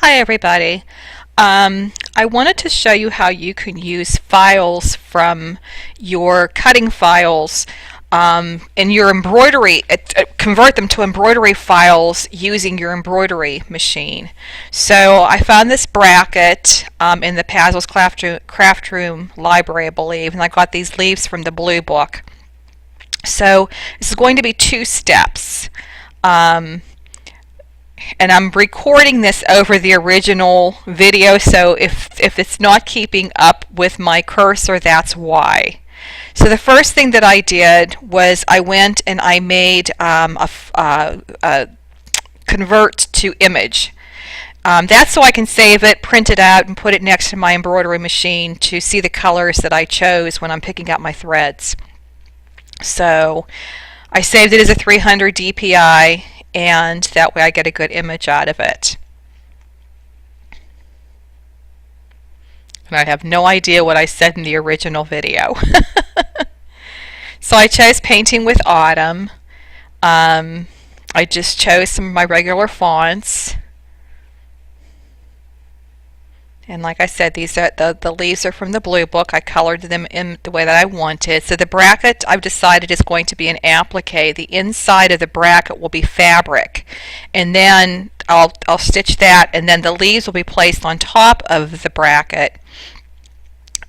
Hi everybody. I wanted to show you how you can use files from your cutting files in your embroidery, convert them to embroidery files using your embroidery machine. So I found this bracket in the Pazzles Craft Room library, I believe, and I got these leaves from the Blue Book. So this is going to be two steps. And I'm recording this over the original video, so if it's not keeping up with my cursor, that's why. So the first thing that I did was I went and I made a convert to image. That's so I can save it, print it out, and put it next to my embroidery machine to see the colors that I chose when I'm picking out my threads. So I saved it as a 300 DPI, and that way I get a good image out of it. And I have no idea what I said in the original video. So I chose painting with Autumn. I just chose some of my regular fonts. And like I said, these are the leaves are from the Blue Book. I colored them in the way that I wanted. So the bracket I've decided is going to be an applique. The inside of the bracket will be fabric. And then I'll stitch that, and then the leaves will be placed on top of the bracket.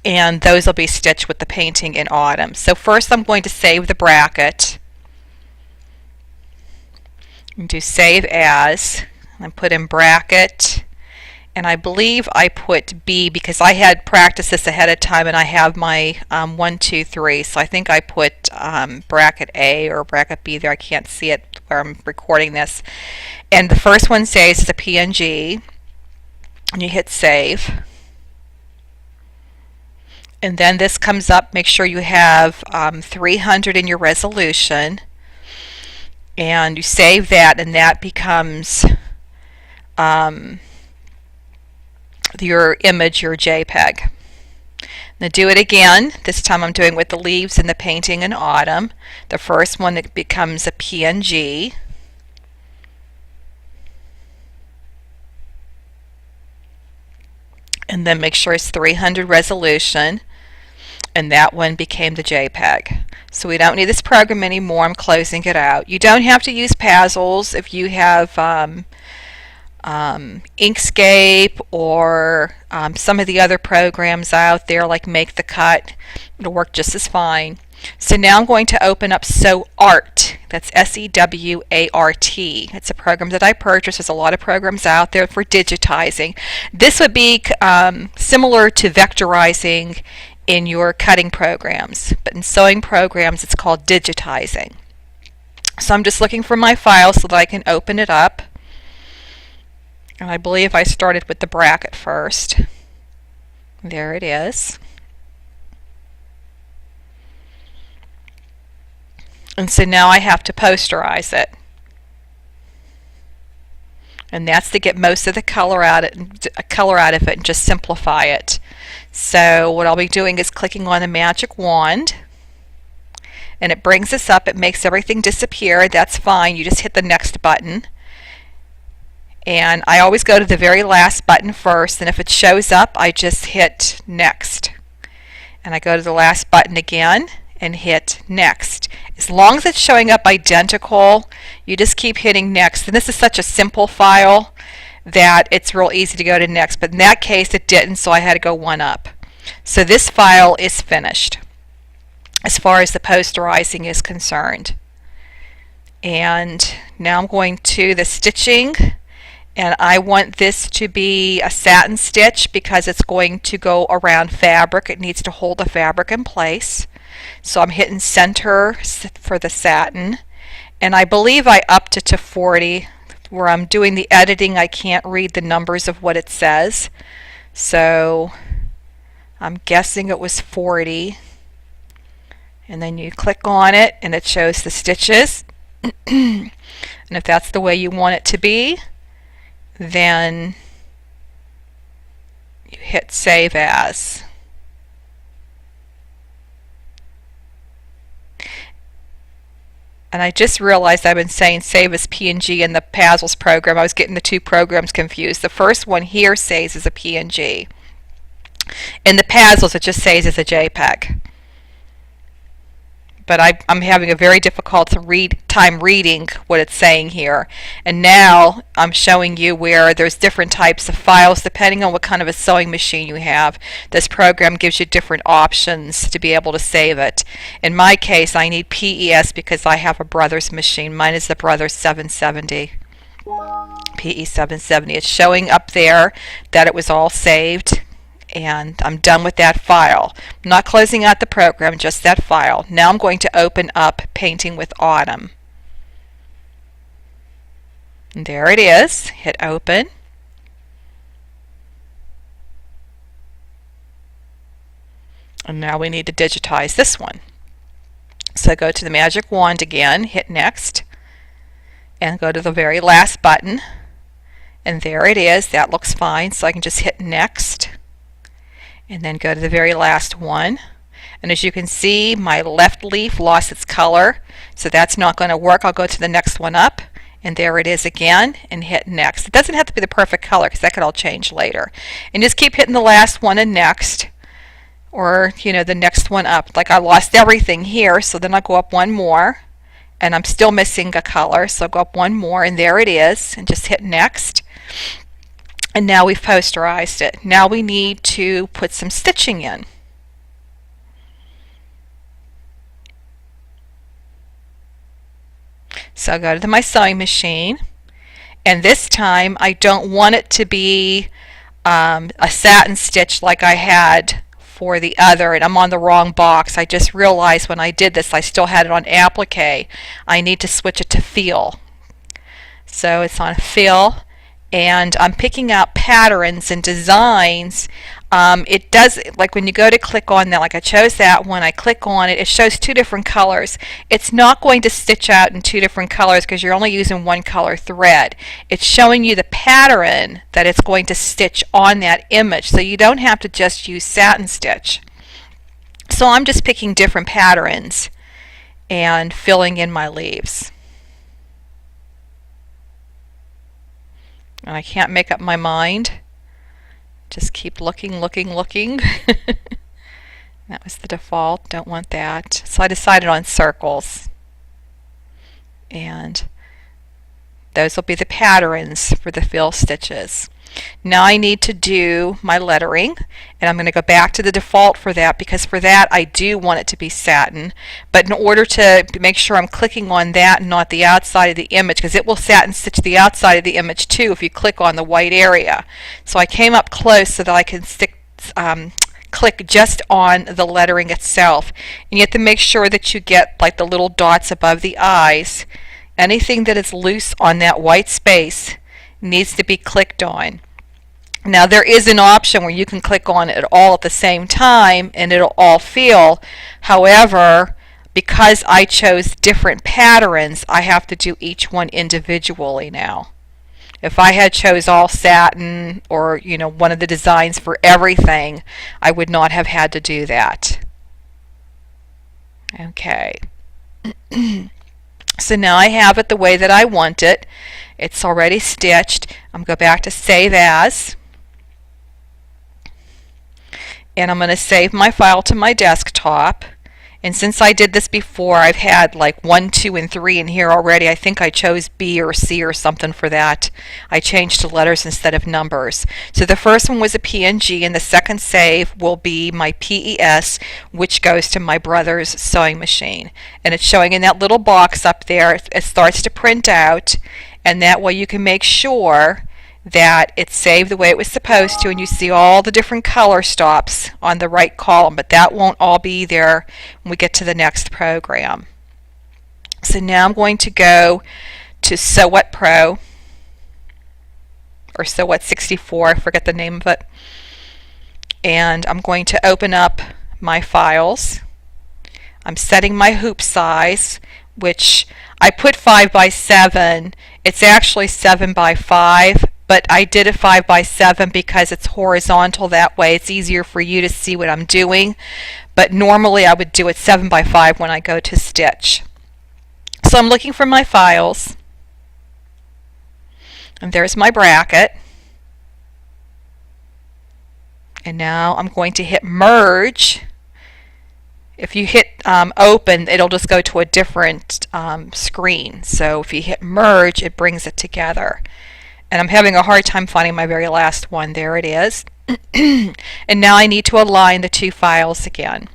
And those will be stitched with the painting in Autumn. So first I'm going to save the bracket. And do save as, and put in bracket. And I believe I put B because I had practiced this ahead of time, and I have my 1, 2, 3. So I think I put bracket A or bracket B there. I can't see it where I'm recording this. And the first one saves as a PNG. And you hit save. And then this comes up. Make sure you have 300 in your resolution. And you save that, and that becomes your image, your JPEG. Now do it again. This time I'm doing with the leaves and the painting in Autumn. The first one, it becomes a PNG. And then make sure it's 300 resolution. And that one became the JPEG. So we don't need this program anymore. I'm closing it out. You don't have to use Pazzles if you have Inkscape or some of the other programs out there like Make the Cut. It'll work just as fine. So now I'm going to open up SewArt. That's SewArt. It's a program that I purchased. There's a lot of programs out there for digitizing. This would be similar to vectorizing in your cutting programs, but in sewing programs it's called digitizing. So I'm just looking for my file so that I can open it up. And I believe I started with the bracket first. There it is. And so now I have to posterize it. And that's to get most of the color out of it and just simplify it. So what I'll be doing is clicking on the magic wand, and it brings us up. It makes everything disappear. That's fine. You just hit the next button. And I always go to the very last button first, and if it shows up, I just hit next. And I go to the last button again and hit next. As long as it's showing up identical, you just keep hitting next. And this is such a simple file that it's real easy to go to next. But in that case, it didn't, so I had to go one up. So this file is finished as far as the posterizing is concerned. And now I'm going to the stitching. And I want this to be a satin stitch because it's going to go around fabric. It needs to hold the fabric in place. So I'm hitting center for the satin. And I believe I upped it to 40. Where I'm doing the editing, I can't read the numbers of what it says. So I'm guessing it was 40. And then you click on it and it shows the stitches. And if that's the way you want it to be, then you hit save as. And I just realized I've been saying save as PNG in the Pazzles program. I was getting the two programs confused. The first one here saves as a PNG. In the Pazzles it just saves as a JPEG. But I'm having a very difficult time reading what it's saying here. And now I'm showing you where there's different types of files depending on what kind of a sewing machine you have. This program gives you different options to be able to save it. In my case, I need PES because I have a Brothers machine. Mine is the Brothers 770. PE770. It's showing up there that it was all saved. And I'm done with that file. I'm not closing out the program, just that file. Now I'm going to open up Painting with Autumn. And there it is. Hit open. And now we need to digitize this one. So go to the magic wand again, hit next, and go to the very last button. And there it is. That looks fine. So I can just hit next. And then go to the very last one. And as you can see, my left leaf lost its color, so that's not going to work. I'll go to the next one up, and there it is again, and hit next. It doesn't have to be the perfect color because that could all change later. And just keep hitting the last one and next, or the next one up. Like I lost everything here, so then I'll go up one more, and I'm still missing a color, so I'll go up one more, and there it is, and just hit next. And now we've posterized it. Now we need to put some stitching in. So I'll go to my sewing machine, and this time I don't want it to be a satin stitch like I had for the other, and I'm on the wrong box. I just realized when I did this I still had it on applique. I need to switch it to feel. So it's on feel, and I'm picking out patterns and designs. It does, like when you go to click on that, like I chose that one, I click on it, it shows two different colors. It's not going to stitch out in two different colors because you're only using one color thread. It's showing you the pattern that it's going to stitch on that image, so you don't have to just use satin stitch. So I'm just picking different patterns and filling in my leaves. And I can't make up my mind. Just keep looking. That was the default. Don't want that. So I decided on circles. And those will be the patterns for the fill stitches. Now I need to do my lettering, and I'm going to go back to the default for that because for that I do want it to be satin, but in order to make sure I'm clicking on that and not the outside of the image, because it will satin stitch the outside of the image too if you click on the white area. So I came up close so that I can click just on the lettering itself, and you have to make sure that you get like the little dots above the eyes. Anything that is loose on that white space needs to be clicked on. Now there is an option where you can click on it all at the same time and it'll all feel. However, because I chose different patterns, I have to do each one individually now. If I had chose all satin or one of the designs for everything, I would not have had to do that. Okay. So now I have it the way that I want it. It's already stitched. I'm going to go back to Save As. And I'm going to save my file to my desktop. And since I did this before, I've had like 1, 2, and 3 in here already. I think I chose B or C or something for that. I changed to letters instead of numbers. So the first one was a PNG, and the second save will be my PES, which goes to my brother's sewing machine. And it's showing in that little box up there. It starts to print out, and that way you can make sure that it's saved the way it was supposed to, and you see all the different color stops on the right column, but that won't all be there when we get to the next program. So now I'm going to go to SewWhatPro, or SewWhat64, I forget the name of it, and I'm going to open up my files. I'm setting my hoop size, which I put 5 by 7. It's actually 7 by 5, but I did a 5 by 7 because it's horizontal. That way it's easier for you to see what I'm doing, but normally I would do it 7 by 5 when I go to stitch. So I'm looking for my files, and there's my bracket. And now I'm going to hit merge. If you hit open, it'll just go to a different screen. So if you hit merge, it brings it together. And I'm having a hard time finding my very last one. There it is. And now I need to align the two files again.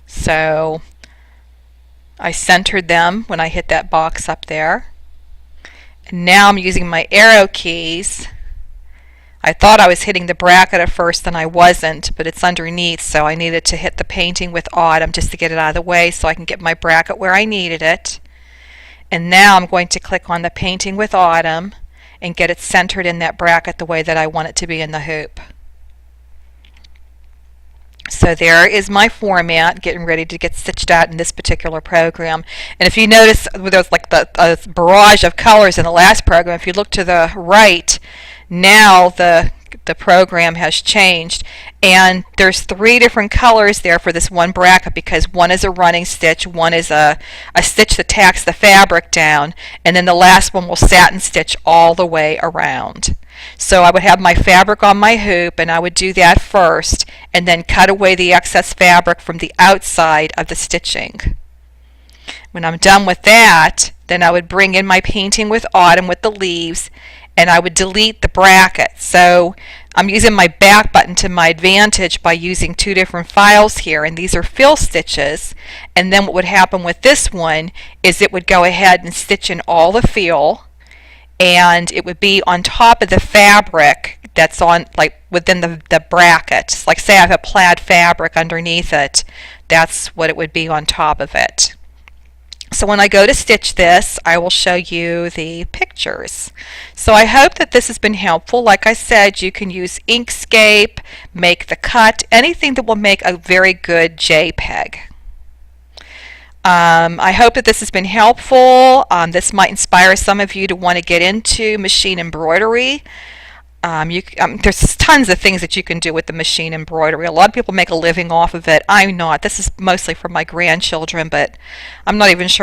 So I centered them when I hit that box up there. And now I'm using my arrow keys. I thought I was hitting the bracket at first and I wasn't, but it's underneath, so I needed to hit the painting with Autumn just to get it out of the way so I can get my bracket where I needed it. And now I'm going to click on the painting with Autumn and get it centered in that bracket the way that I want it to be in the hoop. So there is my format, getting ready to get stitched out in this particular program. And if you notice, there was like a barrage of colors in the last program. If you look to the right, now the program has changed, and there's 3 different colors there for this one bracket, because one is a running stitch, one is a stitch that tacks the fabric down, and then the last one will satin stitch all the way around. So I would have my fabric on my hoop, and I would do that first, and then cut away the excess fabric from the outside of the stitching. When I'm done with that, then I would bring in my painting with Autumn with the leaves, and I would delete the bracket. So I'm using my back button to my advantage by using 2 different files here, and these are fill stitches. And then what would happen with this one is it would go ahead and stitch in all the fill, and it would be on top of the fabric that's on, like, within the bracket. Like, say I have a plaid fabric underneath it, that's what it would be on top of it. So when I go to stitch this, I will show you the pictures. So I hope that this has been helpful. Like I said, you can use Inkscape, Make the Cut, anything that will make a very good JPEG. I hope that this has been helpful. This might inspire some of you to want to get into machine embroidery. There's tons of things that you can do with the machine embroidery. A lot of people make a living off of it. I'm not. This is mostly for my grandchildren, but I'm not even sure